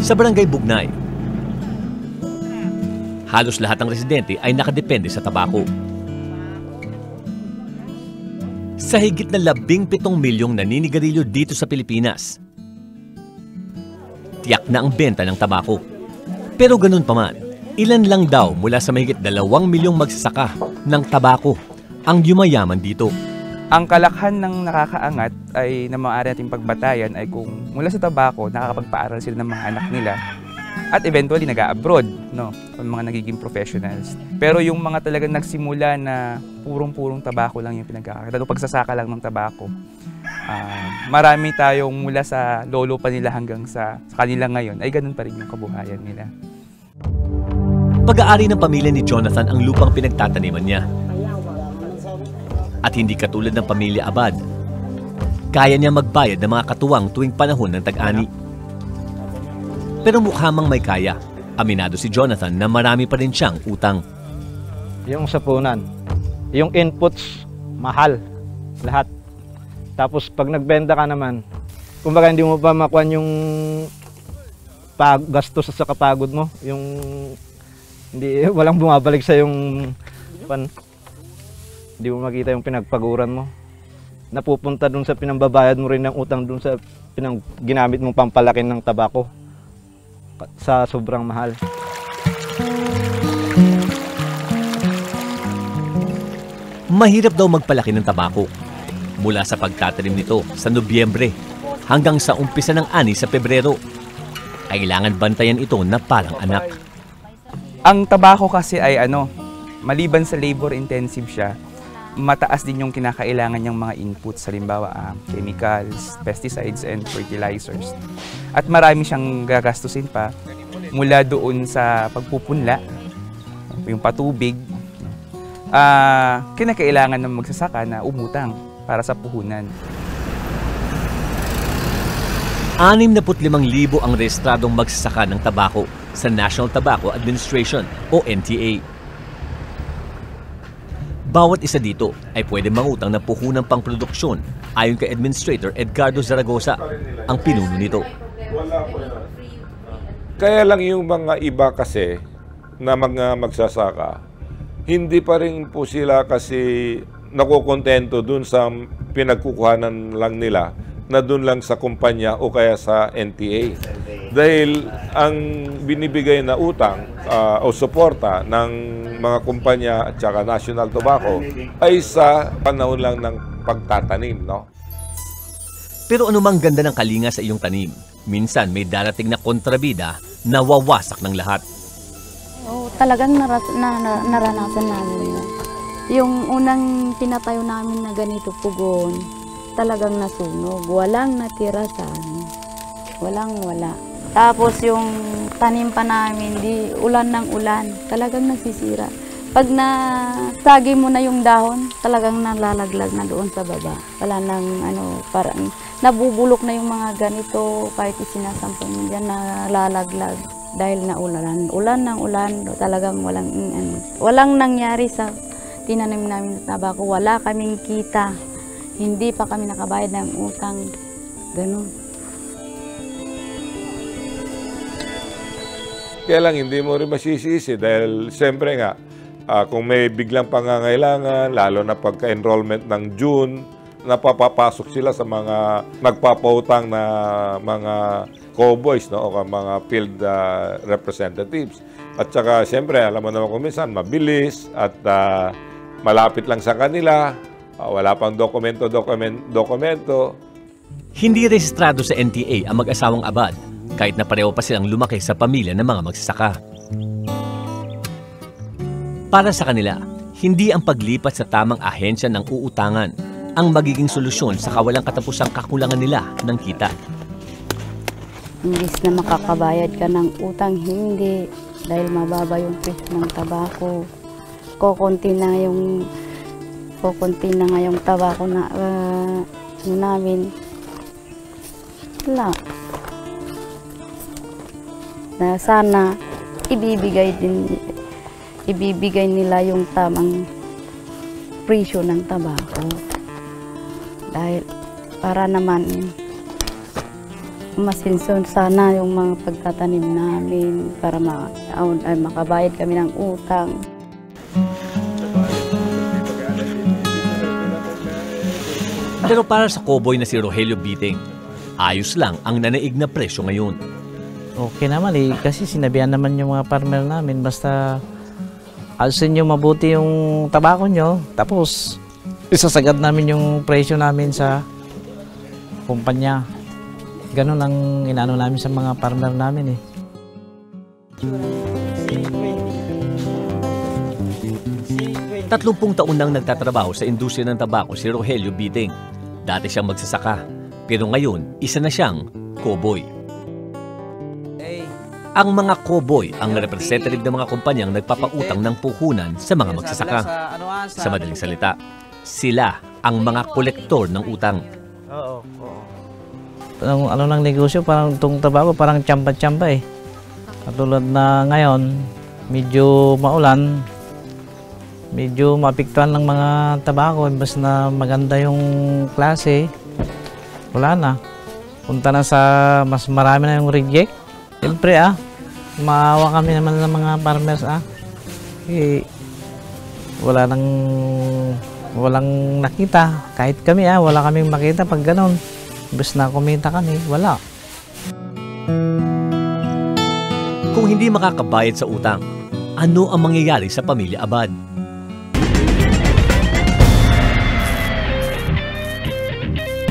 Sa Barangay Bugnay, halos lahat ng residente ay nakadepende sa tabako. Sa higit na 17 milyong naninigarilyo dito sa Pilipinas, tiyak na ang benta ng tabako. Pero ganun pa man, ilan lang daw mula sa mahigit 2 milyong magsasaka ng tabako ang yumayaman dito. Ang kalakhan ng nakakaangat ay na maaari nating pagbatayan ay kung mula sa tabako nakakapagpaaral sila ng mga anak nila at eventually nag-a-abroad, no, ang mga nagiging professionals. Pero yung mga talagang nagsimula na purong-purong tabako lang yung pinagkakakita, pagsasaka lang ng tabako, marami tayong mula sa lolo pa nila hanggang sa kanila ngayon ay ganun pa rin yung kabuhayan nila. Pag-aari ng pamilya ni Jonathan ang lupang pinagtataniman niya. At hindi katulad ng pamilya Abad, kaya niya magbayad ng mga katuwang tuwing panahon ng tag-ani. Pero mukha mang may kaya, aminado si Jonathan na marami pa rin siyang utang. Yung sapunan, yung inputs, mahal, lahat. Tapos pag nagbenta ka naman, kumbaga hindi mo pa makuha yung gastos sa kapagod mo, yung hindi, walang bumabalik sa yung hindi mo makita yung pinagpaguran mo. Napupunta dun sa pinambabayad mo rin ng utang dun sa ginamit mong pampalakin ng tabako sa sobrang mahal. Mahirap daw magpalaki ng tabako mula sa pagtatanim nito sa Nobyembre hanggang sa umpisa ng ani sa Pebrero. Kailangan bantayan ito na parang anak. Ang tabako kasi ay maliban sa labor intensive siya, mataas din yung kinakailangan niyang mga inputs, halimbawa chemicals, pesticides, and fertilizers. At marami siyang gagastusin pa mula doon sa pagpupunla, yung patubig. Kinakailangan ng magsasaka na umutang para sa puhunan. 65,000 ang rehistradong magsasaka ng tabako sa National Tobacco Administration o NTA. Bawat isa dito ay pwede mangutang ng puhunang pangproduksyon ayon kay Administrator Edgardo Zaragoza, ang pinuno nito. Kaya lang yung mga iba kasi na mga magsasaka, hindi pa rin po sila kasi nakukontento dun sa pinagkukuhanan lang nila na dun lang sa kumpanya o kaya sa NTA. Dahil ang binibigay na utang o suporta ng mga kumpanya at saka National Tobacco ay sa panahon lang ng pagtatanim, no? Pero anumang ganda ng kalinga sa iyong tanim, minsan may darating na kontrabida na wawasak ng lahat. Talagang naranasan namin yun. Yung unang pinatayo namin na ganito pugon, talagang nasunog. Walang natira sa amin. Walang-wala. Tapos yung tanim pa namin, ulan ng ulan, talagang nasisira. Pag natagi mo na yung dahon, talagang nalalaglag na doon sa baba. Wala nang parang nabubulok na yung mga ganito, kahit isinasampang mo dyan, nalalaglag. Dahil na ulan ng ulan, talagang walang nangyari sa tinanim namin na tabako. Wala kaming kita, hindi pa kami nakabayad ng utang, ganun. Kaya lang hindi mo rin masisisi dahil siyempre nga, kung may biglang pangangailangan, lalo na pagka-enrollment ng June, napapapasok sila sa mga nagpapautang na mga cowboys, no, o mga field representatives. At saka siyempre, alam mo naman kung minsan, mabilis at malapit lang sa kanila, wala pang dokumento. Hindi rehistrado sa NTA ang mag-asawang Abad, kahit na pareho pa silang lumaki sa pamilya ng mga magsasaka. Para sa kanila, hindi ang paglipat sa tamang ahensya ng uutangan ang magiging solusyon sa kawalang katapusang kakulangan nila ng kita. Imbis na makakabayad ka ng utang, hindi. Dahil mababa yung presyo ng tabako. Kukunti na nga yung tabako na namin. Wala. Na sana ibibigay nila yung tamang presyo ng tabako. Dahil para naman masinson sana yung mga pagtatanim namin para makabayad kami ng utang. Pero para sa cowboy na si Rogelio Biting, ayos lang ang nanaig na presyo ngayon. Okay naman eh, kasi sinabihan naman yung mga farmer namin, basta alisin nyo mabuti yung tabako nyo, tapos isasagad namin yung presyo namin sa kumpanya. Ganun ang inaano namin sa mga farmer namin eh. Tatlumpung taon nang nagtatrabaho sa industriya ng tabako si Rogelio Biting. Dati siyang magsasaka, pero ngayon isa na siyang cowboy. Ang mga cowboy ang representative ng mga kumpanyang nagpapautang ng puhunan sa mga magsasaka. Sa madaling salita, sila ang mga kolektor ng utang. Oo. Ano ng negosyo, parang itong tabako, parang tsampa-tsampa eh. Katulad na ngayon, medyo maulan, medyo mapiktuan ng mga tabako, imbas na maganda yung klase, wala na. Punta na sa mas marami na yung reject. Siyempre maawa kami naman ng mga farmers Eh, walang nakita. Kahit kami wala kaming makita pag ganon. Imbas na kumita kami, wala. Kung hindi makakabayad sa utang, ano ang mangyayari sa pamilya Abad?